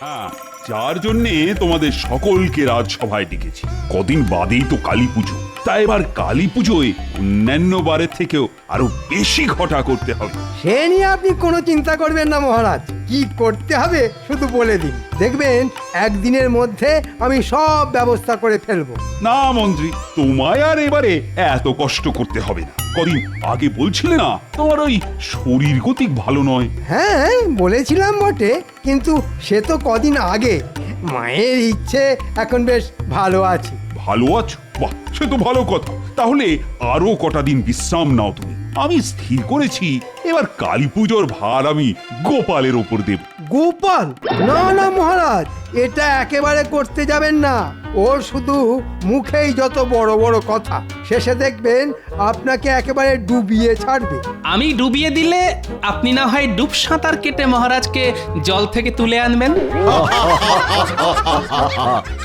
হ্যাঁ, যার জন্যে তোমাদের সকলকে রাজসভায় ডেকেছি। কদিন বাদেই তো কালী পুজো, তাই এবার কালী পুজোয় অন্যান্য বারের থেকেও আরো বেশি ঘটা করতে হবে। সে নিয়ে আপনি কোনো চিন্তা করবেন না মহারাজ, কি করতে হবে শুধু বলে দিন, দেখবেন একদিনের মধ্যে আমি সব ব্যবস্থা করে ফেলবো। না মন্ত্রী, তোমায় আর এবারে এত কষ্ট করতে হবে না। কদিন আগে বলছিলে না তোমার ওই শরীর গতিক ভালো নয়? হ্যাঁ বলেছিলাম বটে, কিন্তু সে তো কদিন আগে। মায়ের ইচ্ছে এখন বেশ ভালো আছি। ভালো আছো? বাহ, সে তো ভালো কথা। তাহলে আরো কটা দিন বিশ্রাম নাও তুমি। আমি স্থির করেছি এবার কালী পুজোর ভার আমি গোপালের ওপর দেব। গোপাল? না না মহারাজ, এটা একেবারে করতে যাবেন না। ও শুধু মুখেই যত বড় বড় কথা, শেষে দেখবেন আপনাকে একেবারে ডুবিয়ে ছাড়বে। আমি ডুবিয়ে দিলে আপনি না হয় ডুব সাঁতার কেটে মহারাজকে জল থেকে তুলে আনবেন।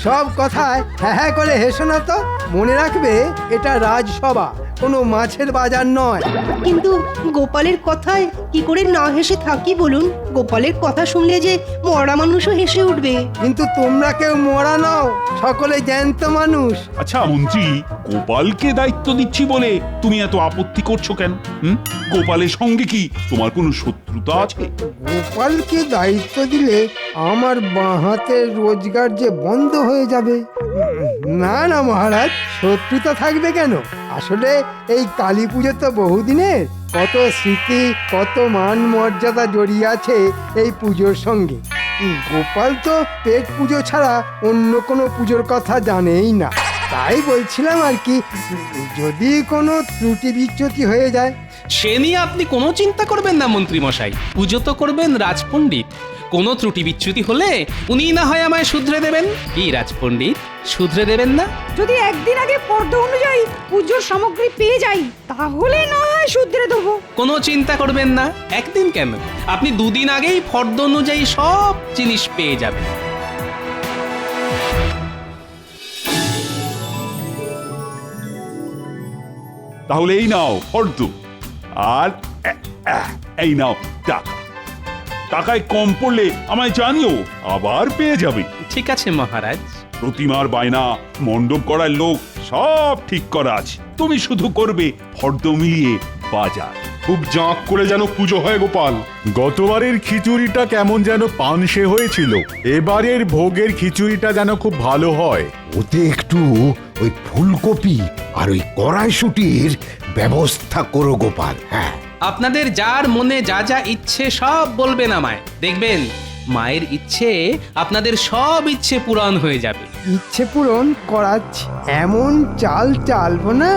সব কথায় হ্যাঁ হ্যাঁ করে হেসো না তো। মনে রাখবে এটা রাজসভা, কোনো মাছের বাজার নয়। কিন্তু গোপালের কথায় কি করে না হেসে থাকি বলুন? গোপালের কথা শুনলে যে মরা মানুষও হেসে উঠবে। কিন্তু তোমরা কেউ মরা নাও, সকলে জ্যান্ত মানুষ। আচ্ছা মন্ত্রী, গোপালকে দায়িত্ব দিচ্ছি বলে তুমি এত আপত্তি করছো কেন? গোপালের সঙ্গে কি তোমার কোনো শত্রুতা আছে? গোপালকে দায়িত্ব দিলে আমার বাঁ হাতের রোজগার যে বন্ধ হয়ে যাবে। না না মহারাজ, শত্রুতা থাকবে কেন? আসলে এই কালী পুজো তো বহুদিনের, কত স্মৃতি, কত মান মর্যাদা জড়িয়ে আছে এই পুজোর সঙ্গে। গোপাল তো পেট পুজো ছাড়া অন্য কোনো পুজোর কথা জানেই না। তাই বলছিলাম আর কি, যদি কোনো ত্রুটি বিচ্যুতি হয়ে যায়। সে নিয়ে আপনি কোনো চিন্তা করবেন না মন্ত্রী মশাই, পুজো তো করবেন রাজপণ্ডিত। কোনো ত্রুটি বিচ্যুতি হলে উনি না হয় আমায় শুধরে দেবেন। কি রাজপণ্ডিত, শুধরে দেবেন না? যদি একদিন আগে ফর্দ অনুযায়ী পুজোর সামগ্রী পেয়ে যাই, তাহলে না হয় শুধরে দেবো। কোনো চিন্তা করবেন না, একদিন কেন, আপনি দুদিন আগেই ফর্দ অনুযায়ী সব জিনিস পেয়ে যাবেন। তাহলে এই নাও ফর্দ, আর এই নাও টাকা। টাকায় কম পড়লে আমায় জানিও, আবার পেয়ে যাবে। ঠিক আছে মহারাজ। প্রতিমার বায়না, মণ্ডপ করার লোক সব ঠিক করা আছে, তুমি শুধু করবে ফর্দ মিলিয়ে বাজার। খুব জাঁক করে যেন পুজো হয় গোপাল। গতবারের খিচুড়িটা কেমন যেন পানসে হয়েছিল, এবারের ভোগের খিচুড়িটা যেন খুব ভালো হয়। ওতে একটু ওই ফুলকপি আর ওই কড়াইশুটির ব্যবস্থা করো গোপাল। হ্যাঁ, আপনাদের যার মনে যা যা ইচ্ছে সব বলবেন আমায়, দেখবেন মায়ের ইচ্ছে আপনাদের সব ইচ্ছে পূরণ হয়ে যাবে। ইচ্ছে পূরণ করাচ্ছি, এমন চাল চালবো না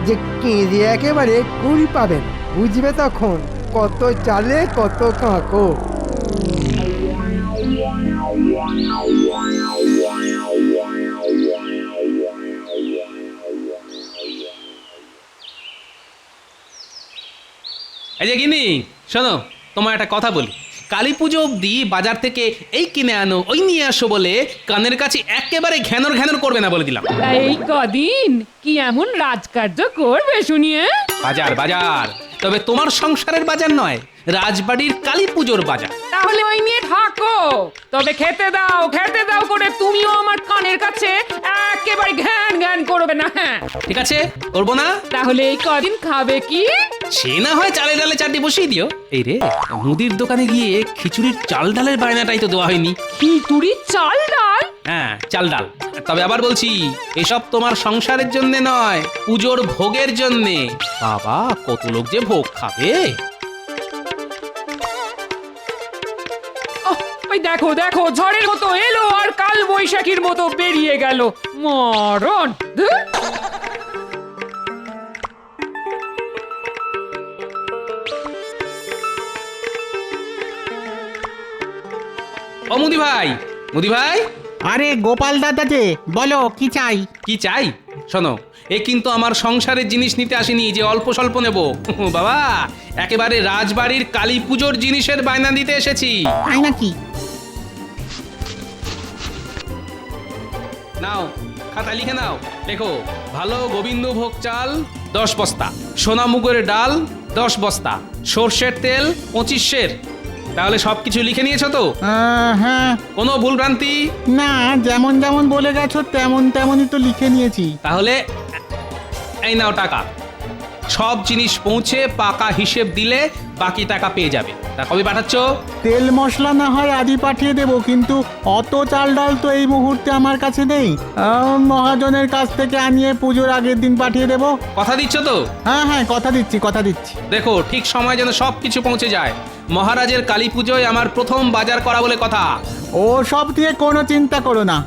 যে কেঁদে একেবারে কুড়ি পাবেন। বুঝবে তখন কত চালে কত কাঁকো। এই যে গিনি, শোনো, তোমার একটা কথা বলি। কালী পুজো অবধি বাজার থেকে এই কিনে আনো ওই নিয়ে আসো বলে কানের কাছে একেবারে ঘ্যানর ঘ্যানর করবে না বলে দিলাম। এই কদিন কি এমন রাজকার্য করবে শুনিয়ে? বাজার বাজার, তবে তোমার সংসারের বাজার নয়, রাজবাড়ির কালী পুজোর বাজার। তাহলে ওই নিয়ে থাকো, তবে খেতে দাও করে তুমিও আমার কানের কাছে একেবারে ঘ্যান ঘ্যান করবে না। হ্যাঁ ঠিক আছে, করবো না। তাহলে এই কদিন খাবে কি? সে না হয় চালে ডালে চারটি বসিয়ে দিও। এই রে, মুদির দোকানে গিয়ে খিচুড়ির চাল ডালের বায়নাটাই তো দেওয়া হয়নি। খিচুড়ির চাল ডাল? হ্যাঁ, চাল ডাল। তবে আবার বলছি, এসব তোমার সংসারের জন্য নয়, পুজোর ভোগের জন্যে। বাবা, কত লোক যে ভোগ খাবে। ওই দেখো দেখো, ঝড়ের মতো এলো আর কাল বৈশাখীর মতো বেরিয়ে গেল। মরণ! ধুর! ও মুদি ভাই, মুদি ভাই। আরে গোপাল দাদা যে, বলো কি চাই? কি চাই? শোনো, এ কিন্তু আমার সংসারের জিনিস নিতে আসেনি যে অল্প স্বল্প নেব। বাবা, একেবারে রাজবাড়ির কালী পুজোর জিনিসের বায়না দিতে এসেছি। তাই নাকি? নাও, খাতা লিখে নাও। লেখো, ভালো গোবিন্দভোগ চাল 10 বস্তা, সোনা মুগের ডাল 10 বস্তা, সর্ষের তেল 25 সের, তাহলে সবকিছু লিখে নিয়েছো তো? হ্যাঁ, কোনো ভুলভ্রান্তি? না যেমন যেমন বলে গেছো তেমন তেমনই তো লিখে নিয়েছি। তাহলে এই নাও টাকা। সব জিনিস পৌঁছে পাকা হিসেব দিলে বাকি টাকা পেয়ে যাবে। তা কবে পাঠাচ্ছ? তেল মশলা না হয় আজই পাঠিয়ে দেবো, কিন্তু অত চাল ডাল তো এই মুহূর্তে আমার কাছে নেই। মহাজনের কাছ থেকে আনিয়ে পুজোর আগের দিন পাঠিয়ে দেবো। কথা দিচ্ছ তো? হ্যাঁ হ্যাঁ, কথা দিচ্ছি কথা দিচ্ছি। দেখো ঠিক সময় যেন সব কিছু পৌঁছে যায়। মহারাজের কালী পুজোয় আমার প্রথম বাজার করা বলে কথা। ও সব দিয়ে কোনো চিন্তা করো না।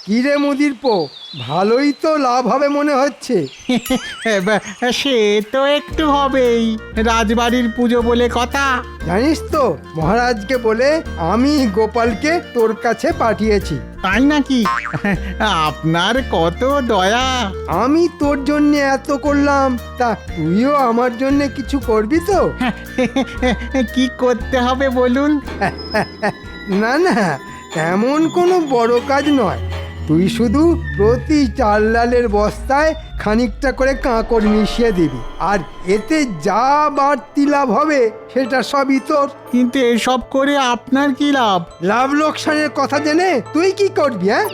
কিরে মুদির পো, ভালোই তো লাভ হবে মনে হচ্ছে। সে তো একটু হবেই, রাজবাড়ির পুজো বলে কথা। জানিস তো, মহারাজকে বলে আমি গোপালকে তোর কাছে পাঠিয়েছি। তাই নাকি? আপনার কত দয়া। আমি তোর জন্য এত করলাম, তা তুইও আমার জন্য কিছু করবি তো? কি করতে হবে বলুন? না না, তেমন কোনো বড় কাজ নয়। তুই শুধু প্রতি চাল ডালের বস্তায় খানিকটা করে কাঁকড় মিশিয়ে দিবি, আর এতে যা বাড়তি লাভ হবে সেটা সবই তোর। কিন্তু এসব করে আপনার কি লাভ? লাভ লোকসানের কথা জেনে তুই কি করবি? হ্যাঁ,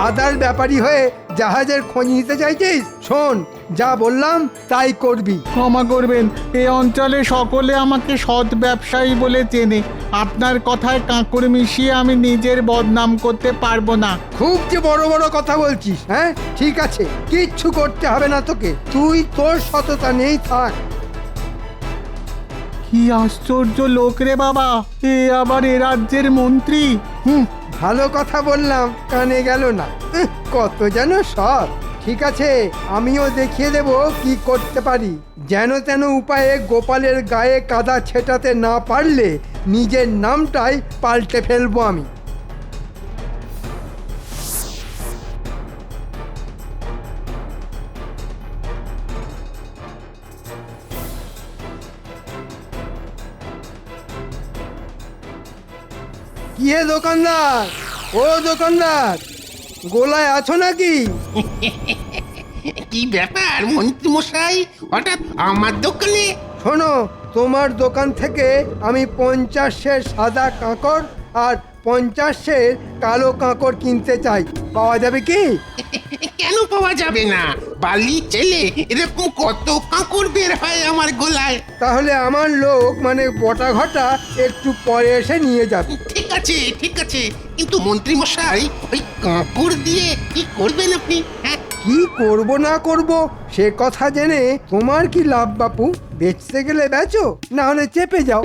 আদার ব্যাপারী হয়ে জাহাজের খোঁজ নিতে চাইছিস? শোন, যা বললাম তাই করবি। ক্ষমা করবেন, এই অঞ্চলে সকলে আমাকে সৎ ব্যবসায়ী বলে চেনে। আপনার কথায় কাঁকড় মিশিয়ে আমি নিজের বদনাম করতে পারবো না। খুব যে বড় বড় কথা বলছিস। হ্যাঁ ঠিক আছে, কিচ্ছু করতে হবে না তোকে, তুই তোর সততা নেই থাক। কি আশ্চর্য লোক রে বাবা, এ আবার এ রাজ্যের মন্ত্রী। ভালো কথা বললাম, কানে গেল না। কত যেন সৎ। ঠিক আছে, আমিও দেখিয়ে দেব কি করতে পারি। যেন তেন উপায়ে গোপালের গায়ে কাদা ছেটাতে না পারলে নিজের নামটাই পাল্টে ফেলবো আমি। কি হে দোকানদার, ও দোকানদার, গোলায় আছো নাকি? কি ব্যাপার মন্ত্রী মশাই, হঠাৎ আমার দোকানে? শোনো, তোমার দোকান থেকে আমি 50 সাদা কাঁকড় আর 50 কালো কাঁকড় কিনতে চাই। পাওয়া যাবে কি? কেন পাওয়া যাবে না? বালি ছেলে এরকম কত কাঁকড় বের হয় আমার গোলায়। তাহলে আমার লোক মানে বটা ঘটা একটু পরে এসে নিয়ে যাবে। ঠিক আছে ঠিক আছে, কিন্তু মন্ত্রী মশাই ওই কাঁকড় দিয়ে কি করবেন আপনি? হ্যাঁ, কি করব না করব সে কথা জেনে তোমার কি লাভ বাপু? বেচতে গেলে বেচো, না হলে চেপে যাও।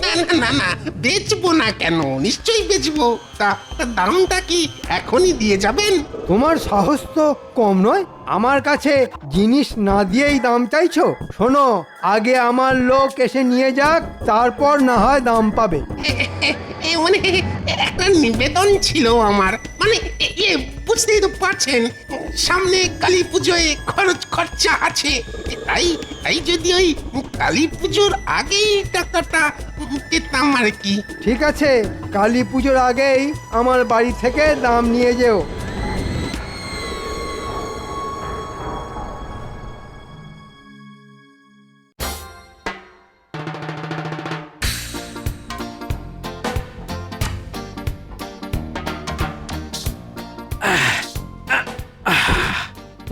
না না না না, বেচবো না কেন, নিশ্চয়ই বেচবো। তা দামটা কি এখনই দিয়ে যাবেন? তোমার সাহস তো কম নয়, আমার কাছে জিনিস না দিয়েই দাম চাইছো? শোনো, আগে আমার লোক এসে নিয়ে যাক, তারপর না হয় দাম পাবে। মানে একটা নিবেদন ছিল আমার, মানে বুঝতেই তো পারছেন, সামনে কালী পুজোয় খরচা আছে। তাই তাই যদি ওই কালী পুজোর আগেই টাকাটা পেতাম আর কি। ঠিক আছে, কালী পুজোর আগেই আমার বাড়ি থেকে দাম নিয়ে যেও।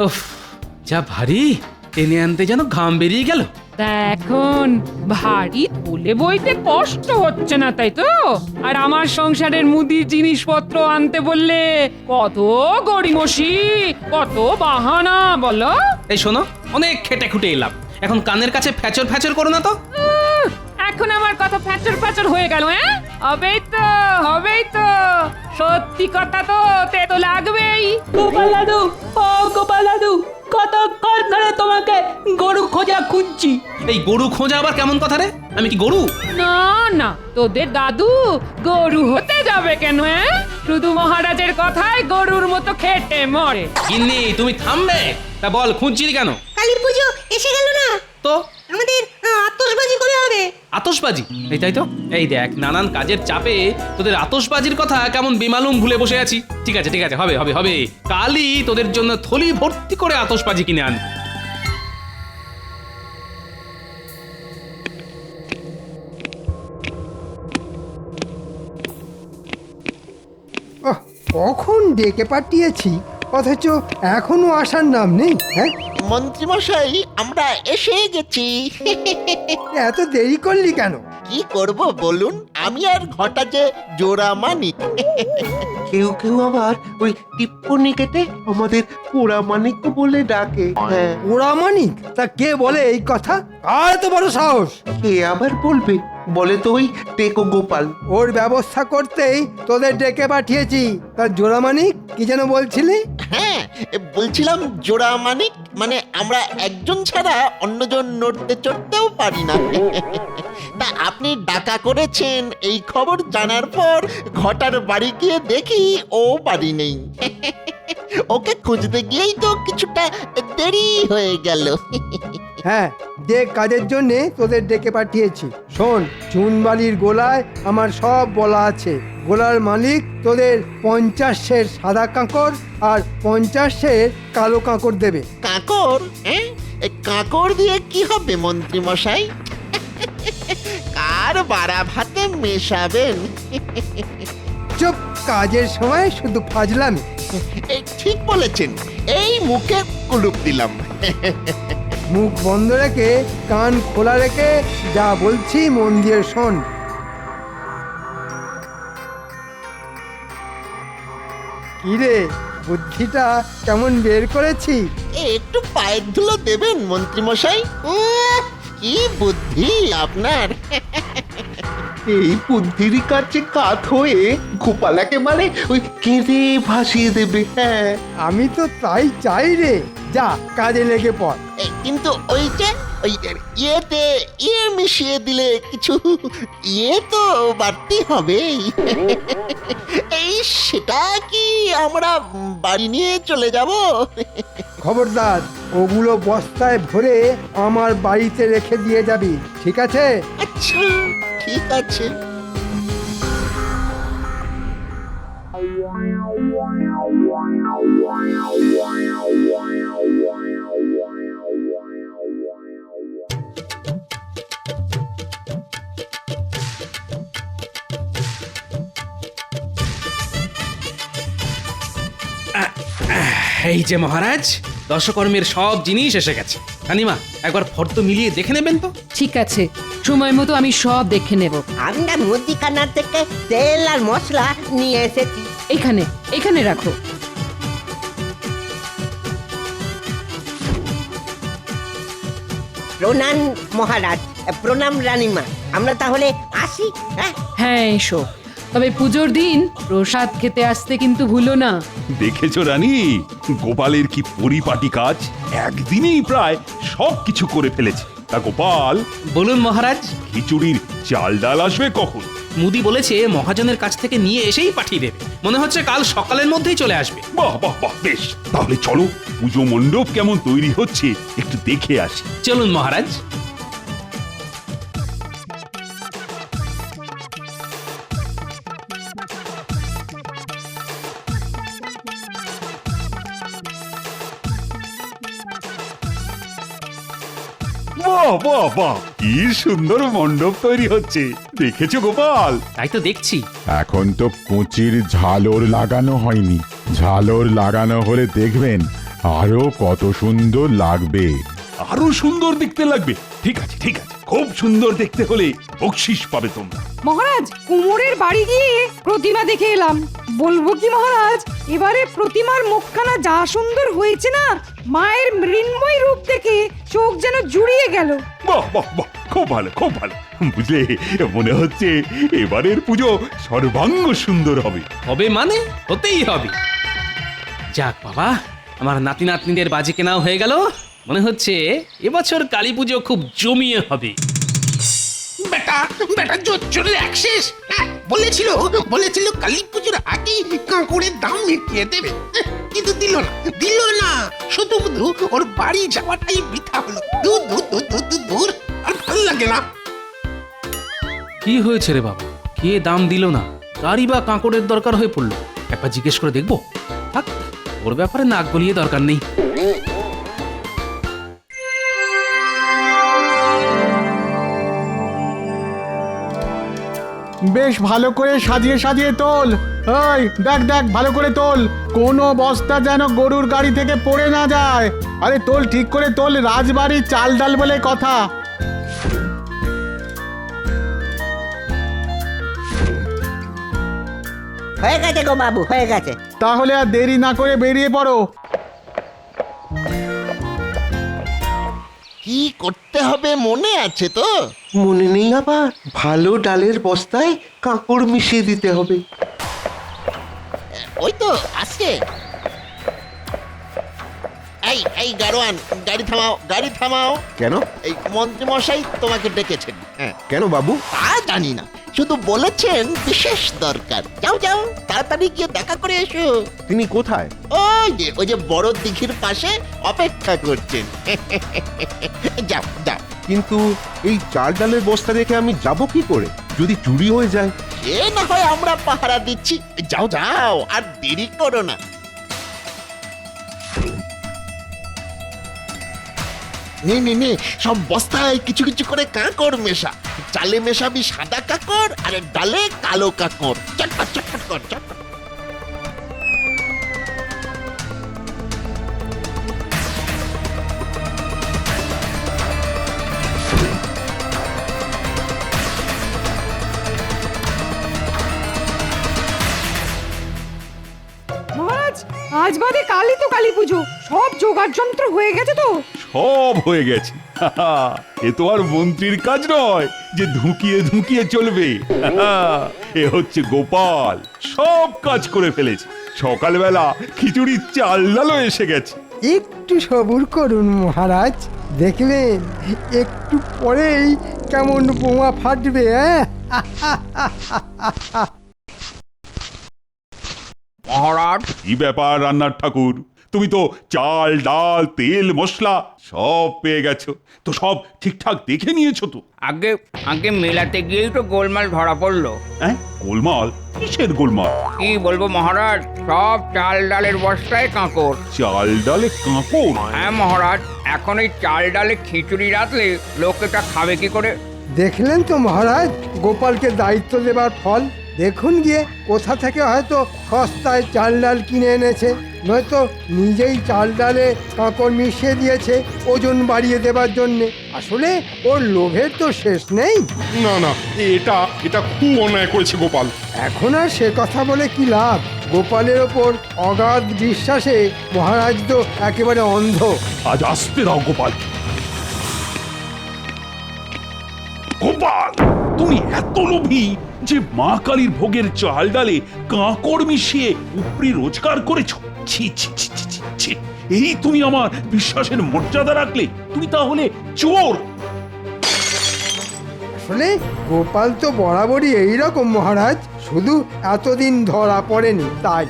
উফ, যা ভারী, টেনে আনতে যেন ঘাম বেরিয়ে গেল। তা এখন ভারী তুলে বইতে কষ্ট হচ্ছে না, তাই তো? আর আমার সংসারের মুদির জিনিসপত্র আনতে বললে কত গড়িমসি, কত বাহানা বলো। এই শোনো, অনেক খেটে খুটে এলাম, এখন কানের কাছে ফ্যাচর ফ্যাচর করো না তো। এখন আমার কথা ফ্যাচর ফ্যাচর হয়ে গেল? হ্যাঁ, হবেই তো হবেই তো, সত্যি কথা তো তেতো লাগবেই। গোপাল দাদু, ও গোপাল দাদু, কতক্ষণ ধরে তোমাকে গরু খোঁজা খুঁজছি। এই গরু খোঁজা আবার কেমন কথা রে? আমি কি গরু? না না, তোদের দাদু গরু হতে যাবে কেন? শুধু মহারাজের কথায় গরুর মতো খেটে মরে। গিন্নি, তুমি থামবে? তা বল, খুঁজছিলি কেন? কালী পুজো এসে গেল না তো আমাদের? এত আতশবাজি করে হবে। আতশবাজি? এই তাই তো, এই দেখ নানান কাজের চাপে তোদের আতশবাজির কথা কেমন বেমালুম ভুলে বসে আছি। ঠিক আছে ঠিক আছে, হবে হবে হবে, কালই তোদের জন্য থলি ভর্তি করে আতশবাজি কিনে আন। ওহ, কখন ডেকে পাঠিয়েছি অথচ এখনো আসার নাম নেই। হ্যাঁ, মন্ত্রীমশাই আমরা এসে গেছি। এত দেরি করলি কেন? কি করব বলুন, আমি আর ঘটা যে জোড়া মানিক। কেউ কেউ আবার ওই টিপ্পনি কেটে আমাদের পোড়া মানিক বলে ডাকে। হ্যাঁ, ওরা মানিক? তা কে বলে এই কথা? আর এত বড় সাহস! কে আবার বলবে? বলে তো ওই টেকো গোপাল। ওর ব্যবস্থা করতেই তোদের ডেকে পাঠিয়েছি। তার জোড়া মানিক কি যেন বলছিলি? হ্যাঁ, বলছিলাম জোড়া মানিক মানে আমরা একজন ছাড়া অন্যজন নড়তে চড়তেও পারি না। তা আপনি ডাকা করেছেন এই খবর জানার পর ঘটার বাড়ি গিয়ে দেখি ও বাড়ি নেই। ওকে খুঁজতে গিয়েই তো কিছুটা দেরি হয়ে গেল। হ্যাঁ, যে কাজের জন্য তোদের ডেকে পাঠিয়েছি। শোন, চুনবালির গোলায় আমার সব বলা আছে। গোলার মালিক তোদের 50 সের সাদা কাঁকর আর 50 সের কালো কাঁকর দেবে। কাঁকর? হ্যাঁ, কাঁকর দিয়ে কি হবে মন্ত্রী মশাই? কার বাড়া ভাতে মেশাবেন? চুপ, কাজের সময় শুধু ফাজলামি। এই ঠিক বলেছেন, এই মুখে কুলুপ দিলাম। মুখ বন্ধ রেখে কান খোলা রেখে যা বলছি মন দিয়ে শোন। কিরে, বুদ্ধিটা কেমন বের করেছি? একটু পায়ের ধুলো দেবেন মন্ত্রী মশাই। কি বুদ্ধি আপনার! এই বুদ্ধির কাছে কাত হয়ে গোপালাকে মানে ওই কেঁদে ভাসিয়ে দেবে। হ্যাঁ, আমি তো তাই চাই রে। যা, কাজে লেগে পড়। কিন্তু ওই যে ওই ইয়েতে ইয়ে মিশিয়ে দিলে কিছু ইয়ে তো বাড়তি হবে। এই সেটা কি আমরা বাড়ি নিয়ে চলে যাব? খবরদার, ওগুলো বস্তায় ভরে আমার বাড়িতে রেখে দিয়ে যাবি, ঠিক আছে? আচ্ছা, ঠিক আছে। এই যে মহারাজ, দশকর্মের সব জিনিস এসে গেছে। রানীমা, একবার ফর্দ মিলিয়ে দেখে নেবেন তো। ঠিক আছে, সময় মতো আমি সব দেখে নেব। আমরা মুদিখানা থেকে তেল আর মশলা নিয়ে এসেছি। এখানে এখানে রাখো। প্রণাম মহারাজ, প্রণাম রানীমা। আমরা তাহলে আসি। হ্যাঁ হ্যাঁ, এসো। তবে পুজোর দিন প্রসাদ খেতে আসতে কিন্তু ভুলো না। দেখেছো রানী, গোপালের কি পরিপাটি কাজ! একদিনেই প্রায় সব কিছু করে ফেলেছে। তা গোপাল, বলুন মহারাজ। খিচুড়ির চাল ডাল আসবে কখন? মুদি বলেছে মহাজনের কাছ থেকে নিয়ে এসেই পাঠিয়ে দেবে। মনে হচ্ছে কাল সকালের মধ্যেই চলে আসবে। বাহ বাহ বাহ, বেশ। তাহলে চলো, পুজো মণ্ডপ কেমন তৈরি হচ্ছে একটু দেখে আসি। চলুন মহারাজ। বাহ বাহ বাহ, কি সুন্দর মণ্ডপ তৈরি হচ্ছে। দেখেছো গোপাল? তাই তো দেখছি। এখন তো কুঁচির ঝালর লাগানো হয়নি। ঝালর লাগানো হলে দেখবেন আরো কত সুন্দর লাগবে। আরো সুন্দর দেখতে লাগবে? ঠিক আছে ঠিক আছে, খুব সুন্দর দেখতে হলে বকশিস পাবে তোমরা। মহারাজ, কুমোরের বাড়ি গিয়ে প্রতিমা দেখে এলাম। বলবো কি মহারাজ, এবারে প্রতিমার মুখখানা যা সুন্দর হয়েছে না, মায়ের মৃন্ময় রূপ দেখে চোখ যেন জুড়িয়ে গেল। বাহ বাহ বাহ, খুব ভালো খুব ভালো। বুঝলে, মনে হচ্ছে এবারের পুজো সর্বাঙ্গ সুন্দর হবে। হবে মানে হতেই হবে। যাক বাবা, আমার নাতি নাতনিদের বাজি কেনাও হয়ে গেল। মনে হচ্ছে এবছর কালী পুজো খুব জমিয়ে হবে। বেটা বেটা জোর চলে অ্যাক্সেস। বলেছিল কালী পুজোর আগেই কাঁকড়ের দাম মিটিয়ে দেবে, কিন্তু দিল না। শুধু ওর বাড়ি যাওয়াটাই বৃথা হলো। দূর দূর দূর দূর দূর দূর, আর ভালো লাগে না। কি হয়েছে রে বাবা, কে দাম দিল না? কারই বা কাঁকড়ের দরকার হয়ে পড়লো? একবার জিজ্ঞেস করে দেখবো। থাক, ওর ব্যাপারে নাক গলিয়ে দরকার নেই। বেশ ভালো করে সাজিয়ে সাজিয়ে তোল। ওই দেখ দেখ ভালো করে তোল, কোনো বস্তা যেন গরুর গাড়ি থেকে পড়ে না যায়। আরে তোল, ঠিক করে তোল, রাজবাড়ির চাল ডাল বলে কথা। হয়ে গেছে গো বাবু, হয়ে গেছে। তাহলে আর দেরি না করে বেরিয়ে পড়ো। কি করতে হবে মনে আছে তো? মনে নেই আবার? ভালো ডালের বস্তায় কাঁকড় মিশিয়ে দিতে হবে। ওই তো আসছে। এই এই গাড়োয়ান, গাড়ি থামাও, গাড়ি থামাও। কেন? এই মন্ত্রী মশাই তোমাকে ডেকেছেন। হ্যাঁ, কেন বাবু? তা জানি না, শুধু বলেছেন বিশেষ দরকার। যাও যাও, তাড়াতাড়ি গিয়ে দেখা করে এসো। তিনি কোথায়? ওই যে বড় দিঘির পাশে অপেক্ষা করছেন। যাও যাও। কিন্তু এই চাল ডালের বস্তা রেখে আমি যাব কি করে? যদি চুরি হয়ে যায়? এ না হয় আমরা পাহারা দিচ্ছি। যাও যাও, আর দেরি করো না। নে সব বস্তায় কিছু কিছু করে কাঁকড় মেশা। চালে মেশাবি সাদা কাঁকড়, আর ডালে কালো কাঁকড়। চটপট চটপট কর, চটপট। মহারাজ, আজ বাদে কালই তো কালী পুজো, সব জোগাড় যন্ত্র হয়ে গেছে তো? সব হয়ে গেছে। এ তো আর মন্ত্রীর কাজ নয় যে ধুকিয়ে ধুকিয়ে চলবে। এ হচ্ছে গোপাল, সব কাজ করে ফেলেছে। সকালবেলা খিচুড়ির চাল ডালও এসে গেছে। একটু সবুর করুন মহারাজ, দেখবেন একটু পরেই কেমন বোমা ফাটবে। মহারাজ, কি ব্যাপার রান্নার ঠাকুর? তুমি তো চাল ডাল তেল মশলা সব পেয়ে গেছো, তো সব ঠিকঠাক দেখে নিয়েছো তো? আগে আগে মেলাতে গিয়েই তো গোলমাল ধরা পড়লো। হ্যাঁ, গোলমাল? কিসের গোলমাল? কি বলবো মহারাজ, সব চাল ডালের বস্তায় কাঁকড়। চাল ডালে কাঁকড়? হ্যাঁ মহারাজ, এখন এই চাল ডালে খিচুড়ি রাখলে লোকেটা খাবে কি করে? দেখলেন তো মহারাজ, গোপালকে দায়িত্ব দেবার ফল। দেখুন গিয়ে কোথা থেকে হয়তো সস্তায় চাল ডাল কিনে এনেছে, নয়তো নিজেই চাল ডালে কাঁকড় মিশিয়ে দিয়েছে ওজন বাড়িয়ে দেবার জন্যে। আসলে ওর লোভের তো শেষ নেই। না না, এটা এটা খুব অন্যায় করেছে গোপাল। এখন আর সে কথা বলে কি লাভ? গোপালের ওপর অগাধ বিশ্বাসে মহারাজ তো একেবারে অন্ধ। আজ আসতে দাও গোপাল। গোপাল, তুমি এত লোভী যে মা কালীর ভোগের চাল ডালে কাঁকড় মিশিয়ে উপরি রোজগার করেছো? ছি ছি ছি ছি ছি ছি। এই তুমি আমার বিশ্বাসের মর্যাদা রাখলে? তুমি তাহলে চোর। আসলে গোপাল তো বরাবরই এইরকম মহারাজ, শুধু এতদিন ধরা পড়েনি তাই।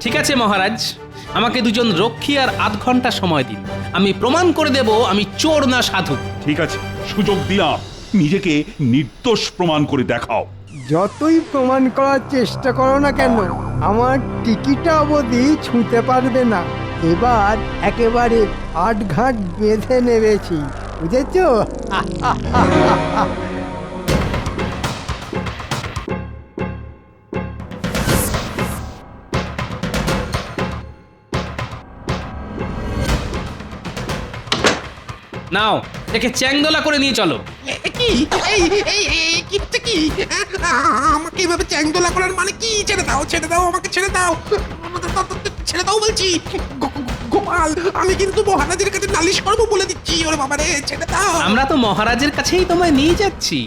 ঠিক আছে মহারাজ, আমাকে দুজন রক্ষী আর আধ ঘন্টা সময় দিন, আমি প্রমাণ করে দেব আমি চোর না সাধু। ঠিক আছে, সুযোগ দিলাম, নিজেকে নির্দোষ প্রমাণ করে দেখাও। যতই প্রমাণ করার চেষ্টা করো না কেন, আমার টিকিটা অবধি ছুঁতে পারবে না। এবার একেবারে আটঘাট বেঁধে নেবেছি, বুঝেছ? নাও, একে চ্যাংদোলা করে নিয়ে চলো। কি কি আমাকে এভাবে চ্যাংদোলা করার মানে কি? ছেড়ে দাও, ছেড়ে দাও, আমাকে ছেড়ে দাও, ছেড়ে দাও বলছি। গোপাল, আমি কিন্তু মহারাজের কাছে নালিশ করবো বলে দিচ্ছি। ওরে বাবা রে, ছেড়ে দাও। আমরা তো মহারাজের কাছেই তোমায় নিয়ে যাচ্ছি।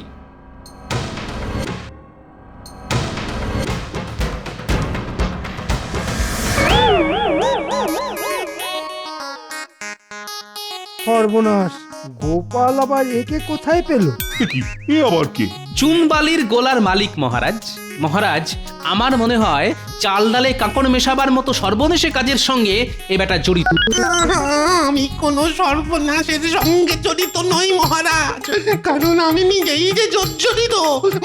সর্বনাশ, গোপাল আবার একে কোথায় পেল? কি, এ আবার কে? চুনবালির গোলার মালিক মহারাজ। মহারাজ, আমার মনে হয় চাল ডালে কাঁকড় মেশাবার মতো সর্বনেশে কাজের সঙ্গে এ বেটা জড়িত। আমি কোনো সর্বনাশের সঙ্গে জড়িত নই মহারাজ, কারণ আমি নিজেই যে জর্জরিত।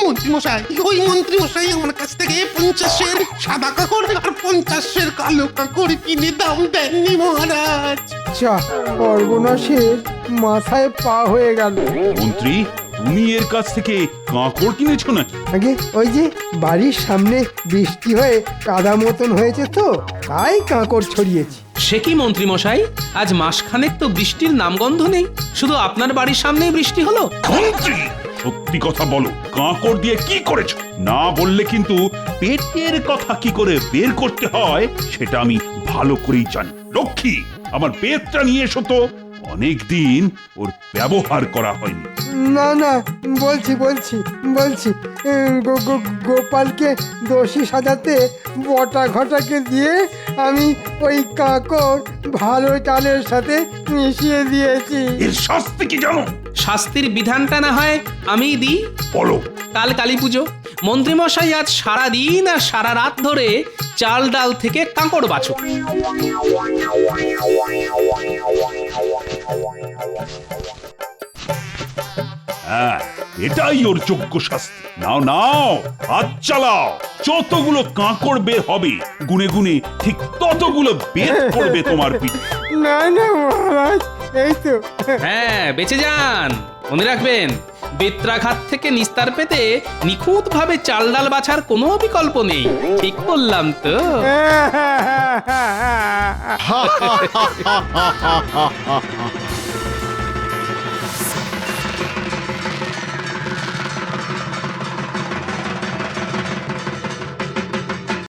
মন্ত্রীমশাই, ওই মন্ত্রীমশাই আমার কাছ থেকে 50-এর সাদা কাকড় আর 50-এর কালো কাকড় কিনে দাম দেননি মহারাজ। যা, সর্বনাশের মাথায় পা হয়ে গেল। মন্ত্রী, তুমি এর কাছ থেকে কাঁকড় কিনেছো নাকি? আগে ওই যে বাড়ির সামনে বৃষ্টি হয়ে কাদা মতন হয়েছে তো, তাই কাঁকড় ছড়িয়েছি। সে কি মন্ত্রী মশাই, আজ মাসখানেক তো বৃষ্টির নামগন্ধ নেই, শুধু আপনার বাড়ির সামনেই বৃষ্টি হলো। মন্ত্রী, সত্যি কথা বলো, কাঁকড় দিয়ে কি করেছো? না বললে কিন্তু পেটের কথা কি করে বের করতে হয় সেটা আমি ভালো করেই জানি। লক্ষ্মী, আমার পেটটা নিয়ে এসো তো, অনেকদিন ওর ব্যবহার করা হয়নি। না না, বলছি গোপালকে দোষী সাজাতে বটা ঘটাকে দিয়ে আমি ওই কাঁকড় ভালো চালের সাথে মিশিয়ে দিয়েছি। এর শাস্তি কি জানো? শাস্তির বিধানটা না হয় আমিই দিই। বলো। কাল কালী পুজো, মন্ত্রীমশাই আজ সারা দিন আর সারা রাত ধরে চাল ডাল থেকে কাঁকড় বাছো। হ্যাঁ, এটাই ওর যোগ্য শাস্তি। নাও নাও, হাত চালাও। যতগুলো কাঁকড় বের হবে গুনে গুনে ঠিক ততগুলো বের করবে তোমার পিঠে। না না মহারাজ, এই তো। হ্যাঁ, বেঁচে যান। মনে রাখবেন, বেত্রাঘাত থেকে নিস্তার পেতে নিখুঁত ভাবে চাল ডাল বাছার কোনো বিকল্প নেই। ঠিক বললাম তো?